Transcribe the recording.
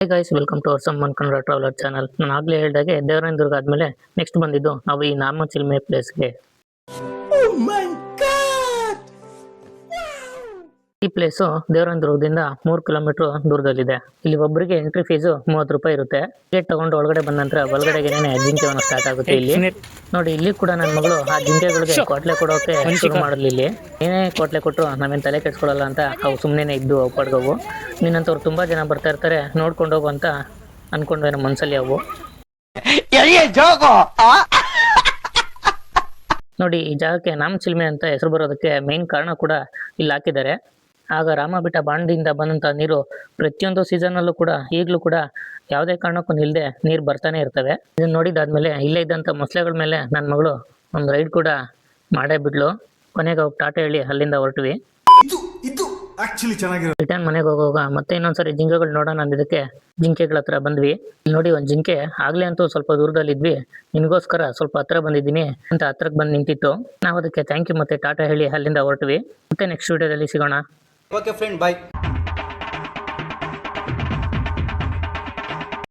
Hey guys, welcome to our ಸಮ್ಮನ್ Kannada traveller channel. ನಾನು ಆಗಲೇ ಹೇಳಿದಾಗೆ ದೇವರಾಯನ ದುರ್ಗ ಆದಮೇಲೆ ನೆಕ್ಸ್ಟ್ ಬಂದಿದ್ದು ನಾವು ಈ ನಾಮಚಿಲ್ಮೆ ಪ್ಲೇಸ್ಗೆ. ಈ ಪ್ಲೇಸು ದೇವರಾಯನ ದುರ್ಗದಿಂದ 3 ಕಿಲೋಮೀಟರ್ ದೂರದಲ್ಲಿದೆ. ಇಲ್ಲಿ ಒಬ್ಬರಿಗೆ ಎಂಟ್ರಿ ಫೀಸು 30 ರೂಪಾಯಿ ಇರುತ್ತೆ. ಟಿಕೆಟ್ ತಗೊಂಡು ಒಳಗಡೆ ಬಂದ ನಂತರ ಒಳಗಡೆಗೇನೆ ಜಿಂಕೆವನ ಸ್ಟಾರ್ಟ್ ಆಗುತ್ತೆ. ಇಲ್ಲಿ ನೋಡಿ, ಇಲ್ಲಿ ಕೂಡ ನನ್ನ ಮಗಳು ಆ ಜಿಂಕೆಗಳಿಗೆ ಕೊಟ್ಲೆ ಕೊಡೋಕೆ ಶುರು ಮಾಡಲಿ. ಇಲ್ಲಿ ಏನೇ ಕೊಟ್ಲೆ ಕೊಟ್ಟರು ನಾವೇನು ತಲೆ ಕೆಡ್ಸ್ಕೊಳ್ಳಲ್ಲ ಅಂತ ಅವು ಸುಮ್ಮನೆ ಇದ್ದು ಅವು ಪಡ್ಗವು. ನಿನ್ನಂತವ್ರು ತುಂಬಾ ಜನ ಬರ್ತಾ ಇರ್ತಾರೆ, ನೋಡ್ಕೊಂಡು ಹೋಗು ಅಂತ ಅನ್ಕೊಂಡ್ವೆ ನಮ್ಮ ಮನ್ಸಲ್ಲಿ ಅವು. ನೋಡಿ, ಈ ಜಾಗಕ್ಕೆ ನಾಮಚಿಲ್ಮೆ ಅಂತ ಹೆಸರು ಬರೋದಕ್ಕೆ ಮೇನ್ ಕಾರಣ ಕೂಡ ಇಲ್ಲಿ ಹಾಕಿದ್ದಾರೆ. ಆಗ ರಾಮ ಬಿಟ್ಟ ಬಾಣದಿಂದ ಬಂದಂತ ನೀರು ಪ್ರತಿಯೊಂದು ಸೀಸನಲ್ಲೂ ಕೂಡ ಈಗಲೂ ಕೂಡ ಯಾವುದೇ ಕಾರಣಕ್ಕೂ ನಿಲ್ಲದೆ ನೀರು ಬರ್ತಾನೆ ಇರ್ತವೆ. ಇದನ್ನ ನೋಡಿದಾದ್ಮೇಲೆ ಇಲ್ಲೇ ಇದ್ದಂಥ ಮೊಸಳೆಗಳ ಮೇಲೆ ನನ್ನ ಮಗಳು ಒಂದು ರೈಡ್ ಕೂಡ ಮಾಡೇ ಬಿಡ್ಲು. ಕೊನೆಗೆ ಹೋಗಿ ಟಾಟಾ ಹೇಳಿ ಅಲ್ಲಿಂದ ಹೊರಟ್ವಿ. ರಿಟರ್ನ್ ಮನೆಗೆ ಹೋಗುವಾಗ ಮತ್ತೆ ಇನ್ನೊಂದ್ಸರಿ ಜಿಂಕೆಗಳು ನೋಡೋಣ ಅಂದಿದ್ದಕ್ಕೆ ಜಿಂಕೆಗಳ ಹತ್ರ ಬಂದ್ವಿ. ಇಲ್ಲಿ ನೋಡಿ, ಒಂದು ಜಿಂಕೆ ಆಗ್ಲೇ ಅಂತೂ ಸ್ವಲ್ಪ ದೂರದಲ್ಲಿದ್ವಿ, ನಿನ್ಗೋಸ್ಕರ ಸ್ವಲ್ಪ ಹತ್ರ ಬಂದಿದ್ದೀನಿ ಅಂತ ಹತ್ರಕ್ಕೆ ಬಂದು ನಿಂತಿತ್ತು. ನಾವು ಅದಕ್ಕೆ ಥ್ಯಾಂಕ್ ಯು ಮತ್ತೆ ಟಾಟಾ ಹೇಳಿ ಅಲ್ಲಿಂದ ಹೊರಟ್ವಿ. ಮತ್ತೆ ನೆಕ್ಸ್ಟ್ ವಿಡಿಯೋದಲ್ಲಿ ಸಿಗೋಣ. ಓಕೆ ಫ್ರೆಂಡ್, ಬಾಯ್.